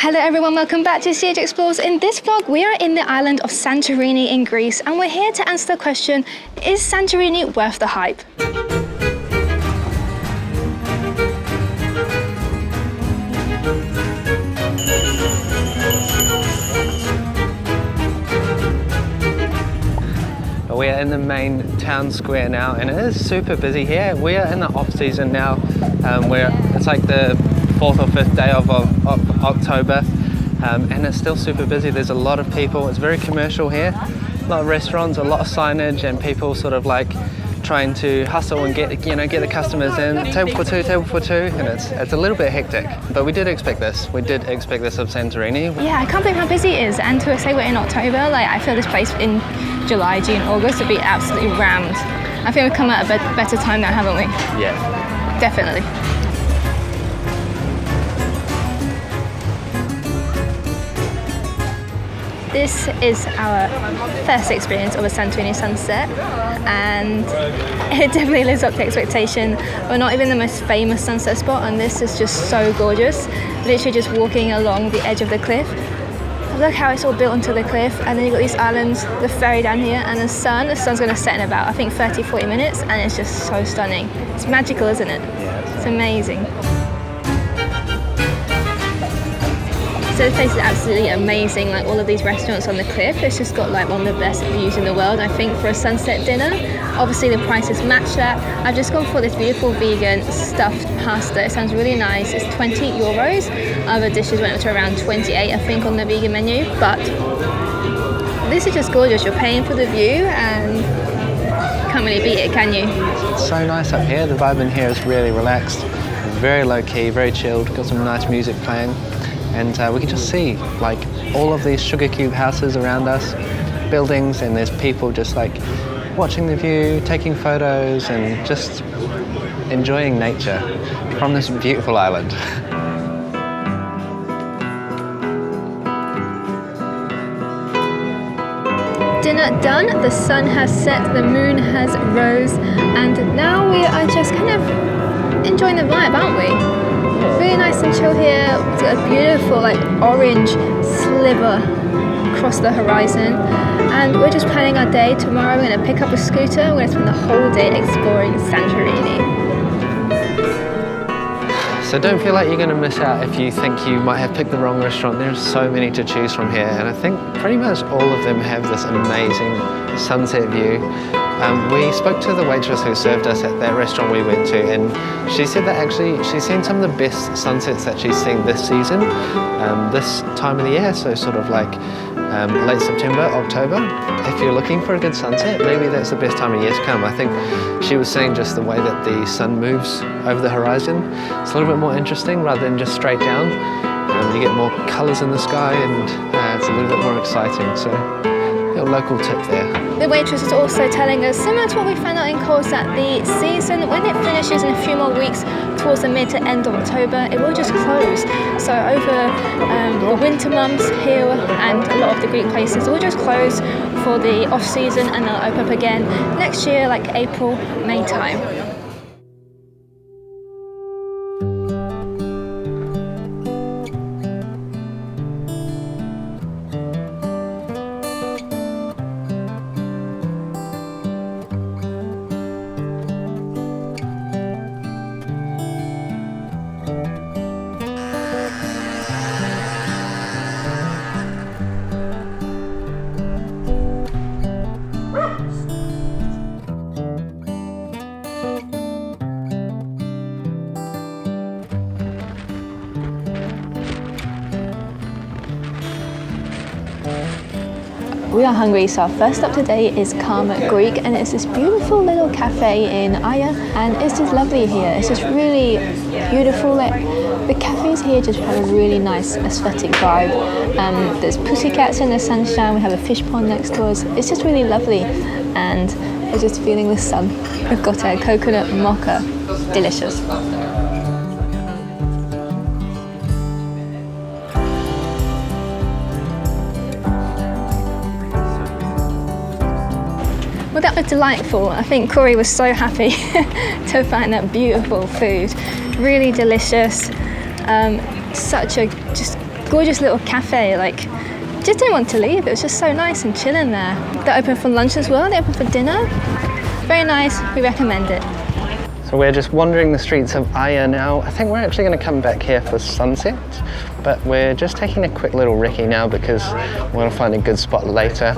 Hello everyone, welcome back to JcE&x Explores. In this vlog, we are in the island of Santorini in Greece, and we're here to answer the question, is Santorini worth the hype? We're in the main town square now, and it is super busy here. We are in the off season now. It's like the 4th or 5th day of October, and it's still super busy. There's a lot of people. It's very commercial here. A lot of restaurants, a lot of signage, and people sort of like trying to hustle and get the customers in. Table for two, and it's a little bit hectic. But we did expect this. We did expect this of Santorini. Yeah, I can't believe how busy it is. And to say we're in October, like I feel this place in July, June, August would be absolutely rammed. I think we've come at a better time now, haven't we? Yeah. Definitely. This is our first experience of a Santorini sunset, and it definitely lives up to expectation. We're not even the most famous sunset spot, and this is just so gorgeous. Literally just walking along the edge of the cliff. Look how it's all built onto the cliff, and then you've got these islands, the ferry down here, and the sun's going to set in about, I think, 30-40 minutes, and it's just so stunning. It's magical, isn't it? Yeah. It's amazing. So the place is absolutely amazing, like all of these restaurants on the cliff. It's just got like one of the best views in the world, I think, for a sunset dinner. Obviously the prices match that. I've just gone for this beautiful vegan stuffed pasta. It sounds really nice. It's 20 euros. Other dishes went up to around 28, I think, on the vegan menu. But this is just gorgeous. You're paying for the view and can't really beat it, can you? It's so nice up here. The vibe in here is really relaxed, very low key, very chilled. Got some nice music playing. And we can just see like all of these sugar cube houses around us, buildings, and there's people just like watching the view, taking photos, and just enjoying nature from this beautiful island. Dinner done, the sun has set, the moon has rose, and now we are just kind of enjoying the vibe, aren't we? Really nice and chill here. We've got a beautiful like orange sliver across the horizon, and we're just planning our day. Tomorrow we're going to pick up a scooter. We're going to spend the whole day exploring Santorini. So don't feel like you're going to miss out if you think you might have picked the wrong restaurant. There's so many to choose from here, and I think pretty much all of them have this amazing sunset view. We spoke to the waitress who served us at that restaurant we went to, and she said that actually she's seen some of the best sunsets that she's seen this season, this time of the year, so sort of like late September, October. If you're looking for a good sunset, maybe that's the best time of year to come. I think she was saying just the way that the sun moves over the horizon, it's a little bit more interesting rather than just straight down. You get more colours in the sky, and it's a little bit more exciting. So a local tip there. The waitress is also telling us, similar to what we found out in course, that the season, when it finishes in a few more weeks towards the mid to end of October, it will just close. So over the winter months here and a lot of the Greek places, it will just close for the off season, and they'll open up again next year, like April, May time. We are hungry, so our first stop today is Karma Greek, and it's this beautiful little cafe in Aya, and it's just lovely here. It's just really beautiful. Like the cafes here just have a really nice aesthetic vibe. There's pussycats in the sunshine. We have a fish pond next to us. It's just really lovely, and we're just feeling the sun. We've got a coconut mocha, delicious. Well, that was delightful. I think Corey was so happy to find that beautiful food. Really delicious. Such a just gorgeous little cafe. Like, just didn't want to leave. It was just so nice and chilling there. They're open for lunch as well. They're open for dinner. Very nice. We recommend it. So we're just wandering the streets of Aya now. I think we're actually going to come back here for sunset, but we're just taking a quick little recce now because we want to find a good spot later.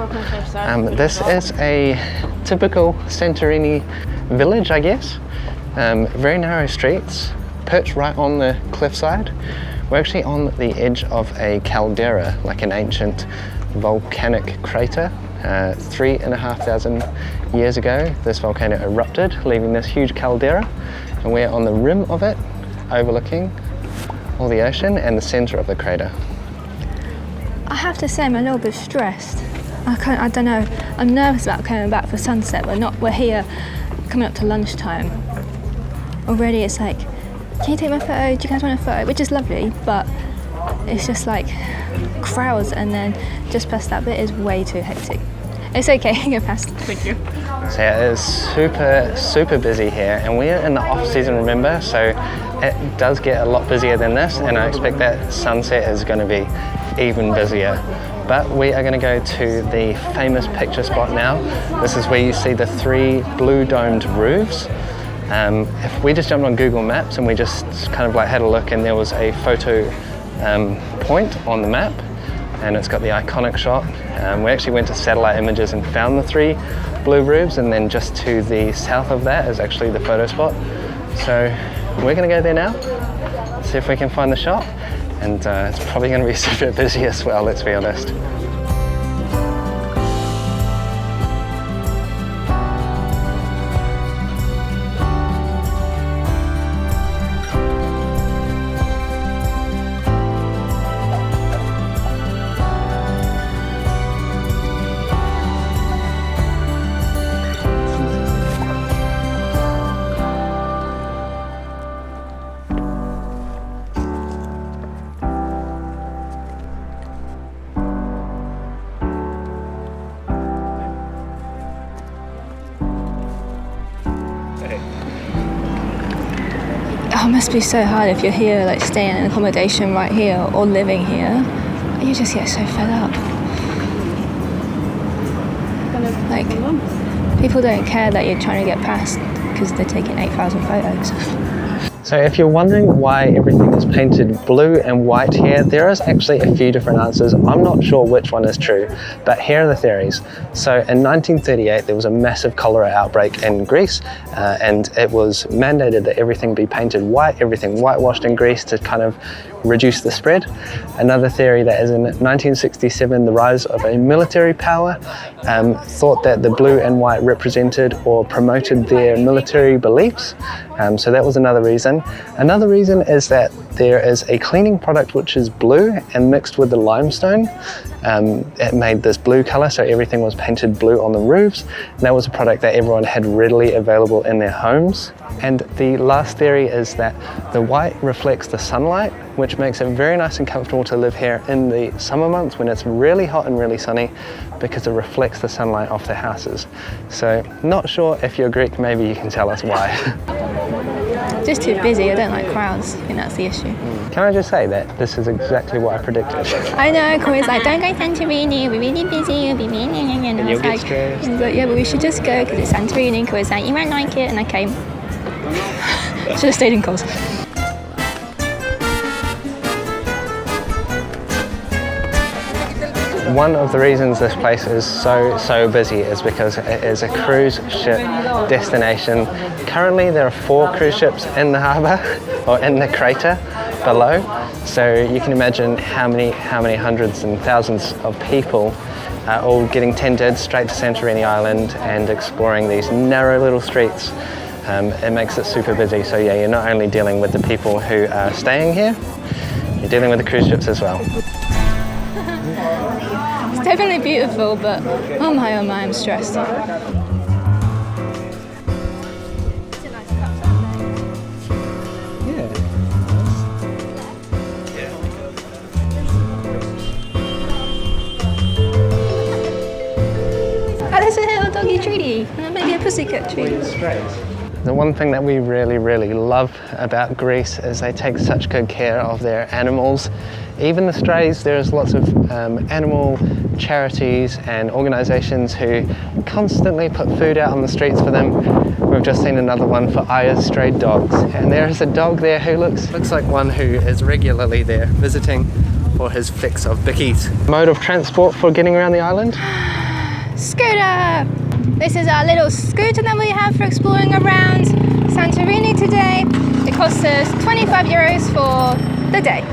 This is a typical Santorini village, I guess. Very narrow streets, perched right on the cliffside. We're actually on the edge of a caldera, like an ancient volcanic crater. 3,500 years ago, this volcano erupted, leaving this huge caldera, and we're on the rim of it, overlooking all the ocean and the center of the crater. I have to say I'm a little bit stressed. I don't know, I'm nervous about coming back for sunset. We're here coming up to lunchtime. Already it's like, can you take my photo? Do you guys want a photo? Which is lovely, but it's just like crowds, and then just past that bit is way too hectic. It's okay, go past. Thank you. So yeah, it's super busy here, and we're in the off season, remember, so it does get a lot busier than this, and I expect that sunset is going to be even busier. But we are going to go to the famous picture spot now. This is where you see the 3 blue domed roofs. If we just jumped on Google Maps and we just kind of like had a look, and there was a photo point on the map, and it's got the iconic shot. We actually went to satellite images and found the 3 blue roofs, and then just to the south of that is actually the photo spot. So we're going to go there now, see if we can find the shot, and it's probably going to be super busy as well, let's be honest. Oh, it must be so hard if you're here, like staying in accommodation right here or living here. You just get so fed up. Like, people don't care that you're trying to get past because they're taking 8,000 photos. So if you're wondering why everything is painted blue and white here, there is actually a few different answers. I'm not sure which one is true, but here are the theories. So in 1938, there was a massive cholera outbreak in Greece, and it was mandated that everything be painted white, everything whitewashed in Greece to kind of reduce the spread. Another theory that is in 1967, the rise of a military power thought that the blue and white represented or promoted their military beliefs. So that was another reason. Another reason is that there is a cleaning product which is blue and mixed with the limestone. It made this blue color, so everything was painted blue on the roofs. And that was a product that everyone had readily available in their homes. And the last theory is that the white reflects the sunlight, which makes it very nice and comfortable to live here in the summer months when it's really hot and really sunny, because it reflects the sunlight off the houses. So not sure if you're Greek, maybe you can tell us why. Just too busy, I don't like crowds, I think that's the issue. Can I just say that this is exactly what I predicted? I know, Corey's like, don't go Santorini, we're really busy, you'll be mean, and I was like, stressed. he's like, yeah, but we should just go because it's Santorini, and Corey's like, you won't like it, and I came. Should have stayed in Coles. One of the reasons this place is so busy is because it is a cruise ship destination. Currently there are 4 cruise ships in the harbour, or in the crater below, so you can imagine how many hundreds and thousands of people are all getting tendered straight to Santorini Island and exploring these narrow little streets. It makes it super busy, so yeah, you're not only dealing with the people who are staying here, you're dealing with the cruise ships as well. It's definitely beautiful, but oh my, I'm stressed. Oh, there's a little doggy treaty, and maybe a pussycat treat. The one thing that we really love about Greece is they take such good care of their animals. Even the strays, there's lots of animal charities and organisations who constantly put food out on the streets for them. We've just seen another one for Aya's stray dogs, and there is a dog there who looks like one who is regularly there visiting for his fix of bickies. Mode of transport for getting around the island? Scooter! This is our little scooter that we have for exploring around Santorini today. It costs us 25 euros for the day.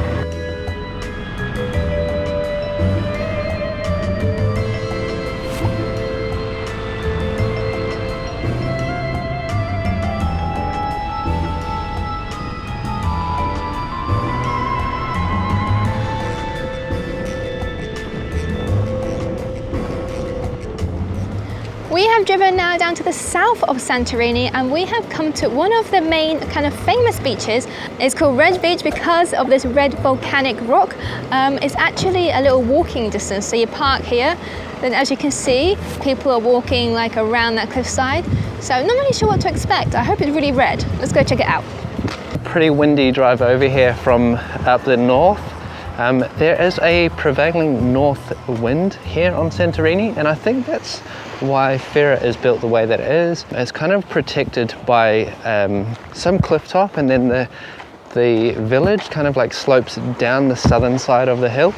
We have driven now down to the south of Santorini, and we have come to one of the main kind of famous beaches. It's called Red Beach because of this red volcanic rock. It's actually a little walking distance, so you park here, then as you can see, people are walking like around that cliffside. So I'm not really sure what to expect. I hope it's really red. Let's go check it out. Pretty windy drive over here from up the north. There is a prevailing north wind here on Santorini, and I think that's why Fira is built the way that it is. It's kind of protected by some cliff top, and then the village kind of like slopes down the southern side of the hill.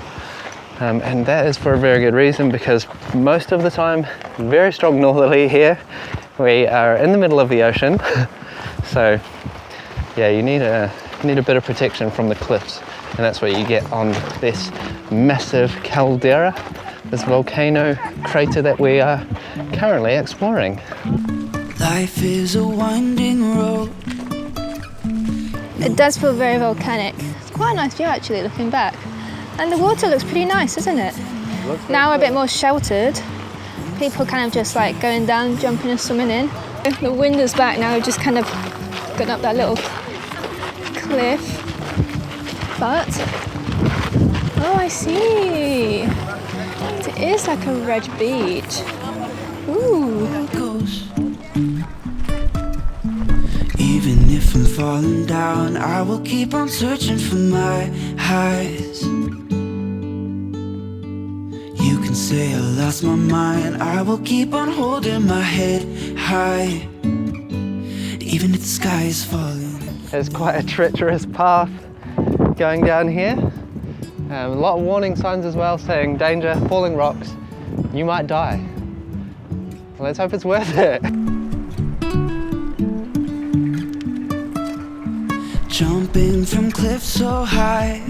And that is for a very good reason, because most of the time, very strong northerly here. We are in the middle of the ocean. So yeah, you need a bit of protection from the cliffs. And that's what you get on this massive caldera, this volcano crater that we are currently exploring. Life is a winding road. It does feel very volcanic. It's quite a nice view actually, looking back. And the water looks pretty nice, doesn't it? Now we're a bit more sheltered. People kind of just like going down, jumping and swimming in. The wind is back now, we've just kind of gone up that little cliff. But, oh, I see. It is like a red beach. Ooh. Even if I'm falling down, I will keep on searching for my highs. You can say I lost my mind, I will keep on holding my head high. Even if the sky is falling. It's quite a treacherous path going down here. A lot of warning signs as well, saying danger, falling rocks, you might die. Let's hope it's worth it. Jumping from cliffs so high,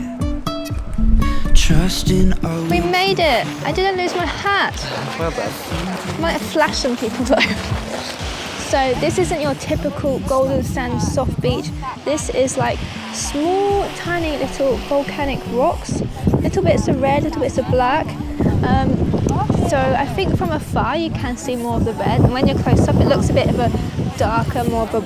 trusting our We made it! I didn't lose my hat. Well done. Might have flashed some people though. So this isn't your typical golden sand soft beach. This is like small, tiny little volcanic rocks. Little bits of red, little bits of black. So I think from afar you can see more of the red, and when you're close up it looks a bit of a darker, more of a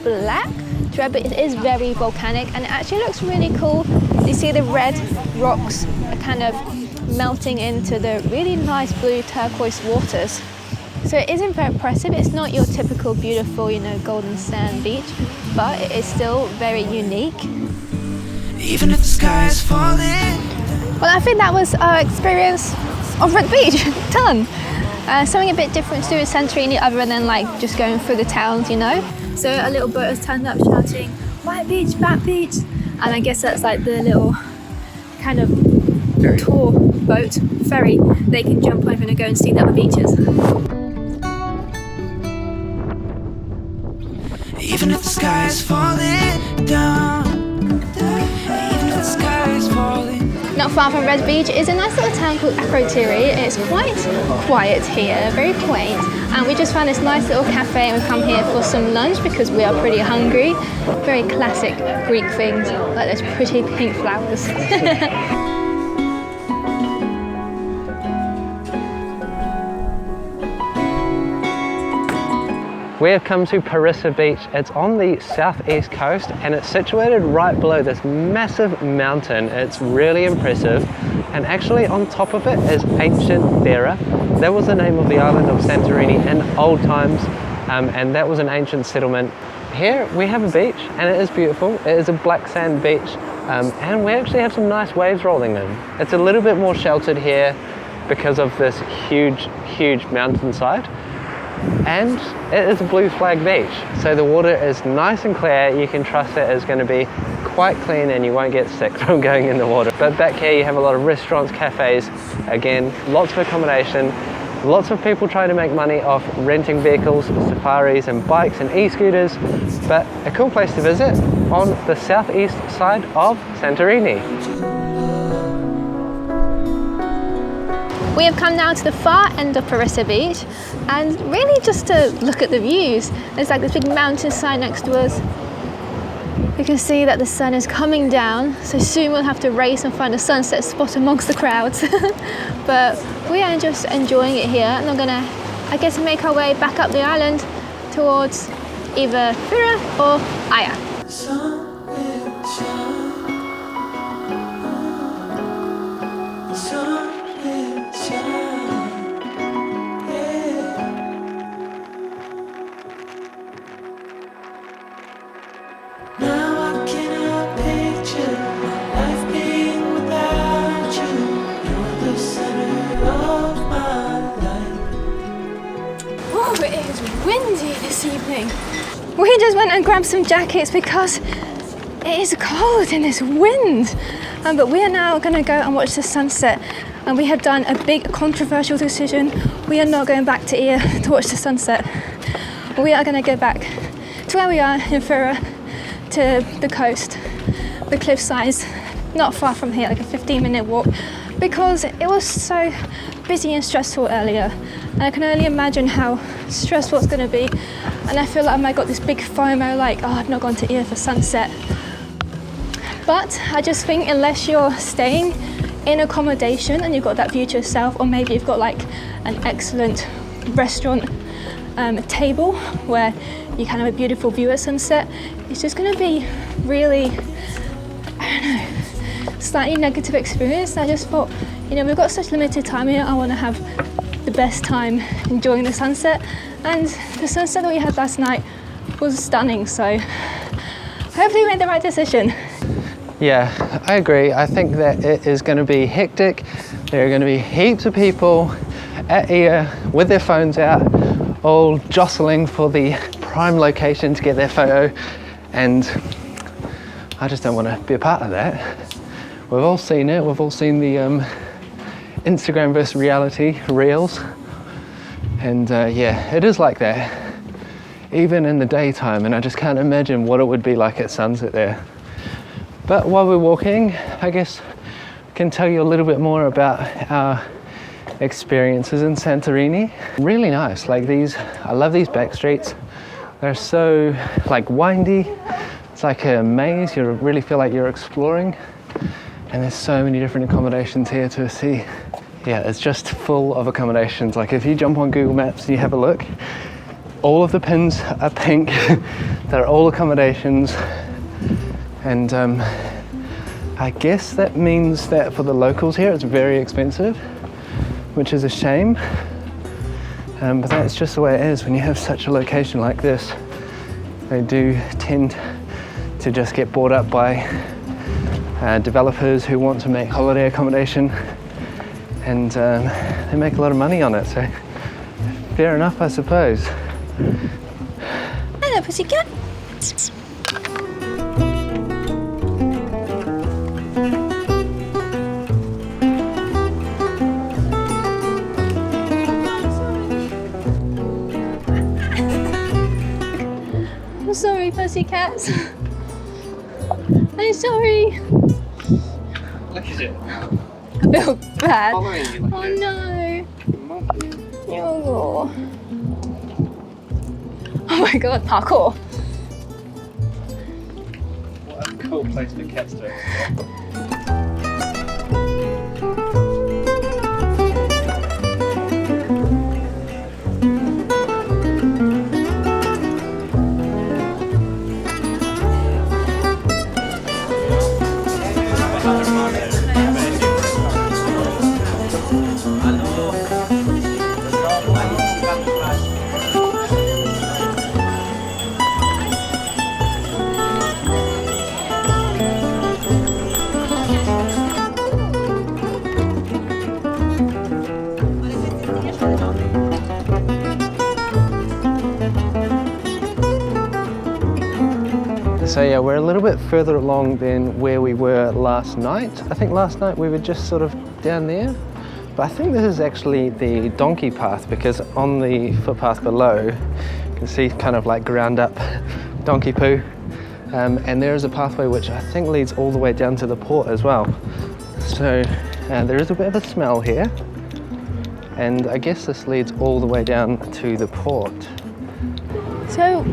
black red, but it is very volcanic and it actually looks really cool. You see the red rocks are kind of melting into the really nice blue turquoise waters. So it isn't very impressive. It's not your typical beautiful, you know, golden sand beach, but it is still very unique. even if the sky is falling. Well, I think that was our experience of Red Beach. Done. Something a bit different to do with Santorini other than like just going through the towns, you know. So a little boat has turned up shouting, "White Beach, Black Beach," and I guess that's like the little kind of tour boat, ferry they can jump over and go and see the other beaches. Even if the sky is falling down, even if the sky is falling. Not far from Red Beach is a nice little town called Akronhiri. It's quite quiet here, very quaint, and we just found this nice little cafe and we've come here for some lunch because we are pretty hungry. Very classic Greek things, like those pretty pink flowers. We have come to Perissa Beach. It's on the southeast coast and it's situated right below this massive mountain. It's really impressive, and actually on top of it is ancient Fira. That was the name of the island of Santorini in old times, and that was an ancient settlement here we have a beach, and it is beautiful. It is a black sand beach, and we actually have some nice waves rolling in. It's a little bit more sheltered here because of this huge mountainside, and it is a blue flag beach, so the water is nice and clear. You can trust it is going to be quite clean and you won't get sick from going in the water. But back here you have a lot of restaurants, cafes, again, lots of accommodation, lots of people trying to make money off renting vehicles, safaris and bikes and e-scooters, but a cool place to visit on the southeast side of Santorini. We have come now to the far end of Perissa Beach, and really just to look at the views. There's like this big mountainside next to us. You can see that the sun is coming down, so soon we'll have to race and find a sunset spot amongst the crowds. But we are just enjoying it here, and we're gonna, I guess, make our way back up the island towards either Fira or Aya. It is windy this evening. We just went and grabbed some jackets because it is cold in this wind. But we are now going to go and watch the sunset. And we have done a big controversial decision. We are not going back to Ia to watch the sunset. We are going to go back to where we are in Fira, to the coast, the cliff sides, not far from here, like a 15-minute walk, because it was so busy and stressful earlier. And I can only imagine how stressful it's going to be. And I feel like I might got this big FOMO, like, oh, I've not gone to Ia for sunset. But I just think unless you're staying in accommodation and you've got that view to yourself, or maybe you've got like an excellent restaurant table where you can have a beautiful view at sunset, it's just going to be really, I don't know, slightly negative experience. And I just thought, you know, we've got such limited time here. I want to have the best time enjoying the sunset, and the sunset that we had last night was stunning, so hopefully we made the right decision. Yeah, I agree. I think that it is going to be hectic. There are going to be heaps of people at Ia with their phones out, all jostling for the prime location to get their photo, and I just don't want to be a part of that. We've all seen it. We've all seen the Instagram versus reality reels, and yeah, it is like that even in the daytime, and I just can't imagine what it would be like at sunset there. But while we're walking, I guess I can tell you a little bit more about our experiences in Santorini. Really nice, like these, I love these back streets. They're so like windy, it's like a maze. You really feel like you're exploring, and there's so many different accommodations here to see. Yeah, it's just full of accommodations. Like if you jump on Google Maps and you have a look, all of the pins are pink. They're all accommodations. And I guess that means that for the locals here, it's very expensive, which is a shame. But that's just the way it is when you have such a location like this. They do tend to just get bought up by developers who want to make holiday accommodation, and they make a lot of money on it, so fair enough, I suppose. Hello, pussycat. I'm sorry, pussycats. I'm sorry. Look at it. I feel bad. Following you like Oh this. no. Monkey. Oh. Oh my god, parkour. What a cool place for cats to explore. So yeah, we're a little bit further along than where we were last night. I think last night we were just sort of down there. But I think this is actually the donkey path, because on the footpath below, you can see kind of like ground up donkey poo. And there is a pathway which I think leads all the way down to the port as well. So there is a bit of a smell here. And I guess this leads all the way down to the port. So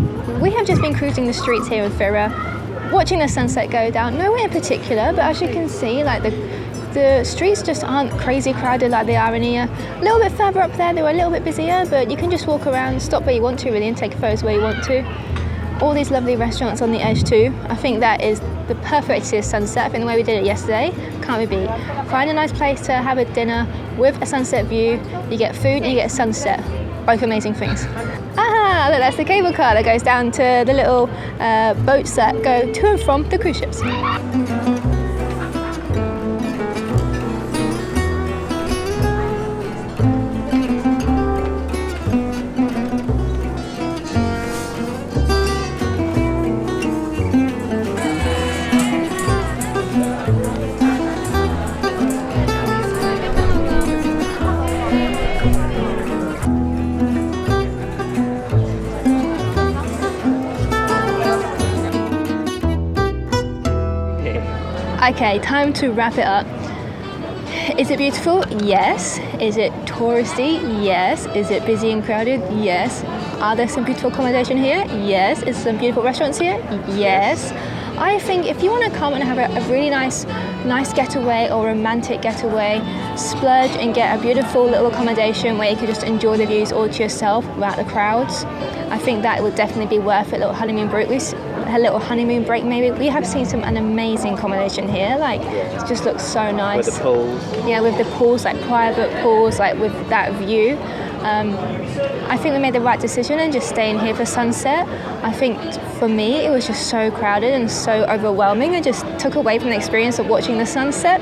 we have just been cruising the streets here in Fira, watching the sunset go down. Nowhere in particular, but as you can see, like the streets just aren't crazy crowded like they are in here. A little bit further up there, they were a little bit busier, but you can just walk around, stop where you want to really, and take photos where you want to. All these lovely restaurants on the edge too. I think that is the perfect way to see a sunset. I think the way we did it yesterday can't be beat. Find a nice place to have a dinner with a sunset view. You get food and you get a sunset. Both amazing things. Ah, look, that's the cable car that goes down to the little boats that go to and from the cruise ships. Okay, time to wrap it up. Is it beautiful? Yes. Is it touristy? Yes. Is it busy and crowded? Yes. Are there some beautiful accommodation here? Yes. Is there some beautiful restaurants here? Yes. I think if you want to come and have a really nice getaway or romantic getaway, splurge and get a beautiful little accommodation where you can just enjoy the views all to yourself without the crowds. I think that would definitely be worth it. A little honeymoon break maybe. We have seen an amazing accommodation here, like it just looks so nice. With the pools. Yeah, with the pools, like private pools, like with that view. I think we made the right decision and just staying here for sunset. I think for me it was just so crowded and so overwhelming. It just took away from the experience of watching the sunset.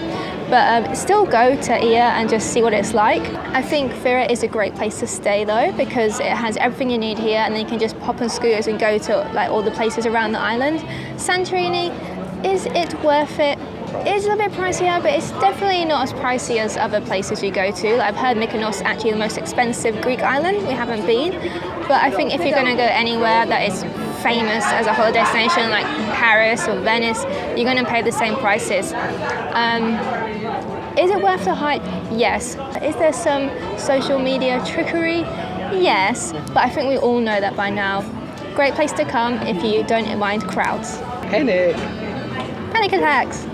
But still go to here and just see what it's like. I think Fira is a great place to stay though, because it has everything you need here, and then you can just pop on scooters and go to like all the places around the island. Santorini, is it worth it? It's a little bit pricier, but it's definitely not as pricey as other places we go to. Like I've heard Mykonos is actually the most expensive Greek island. We haven't been, but I think if you're going to go anywhere that is famous as a holiday destination like Paris or Venice, you're going to pay the same prices. Is it worth the hype? Yes. Is there some social media trickery? Yes, but I think we all know that by now. Great place to come if you don't mind crowds. Panic! Panic attacks!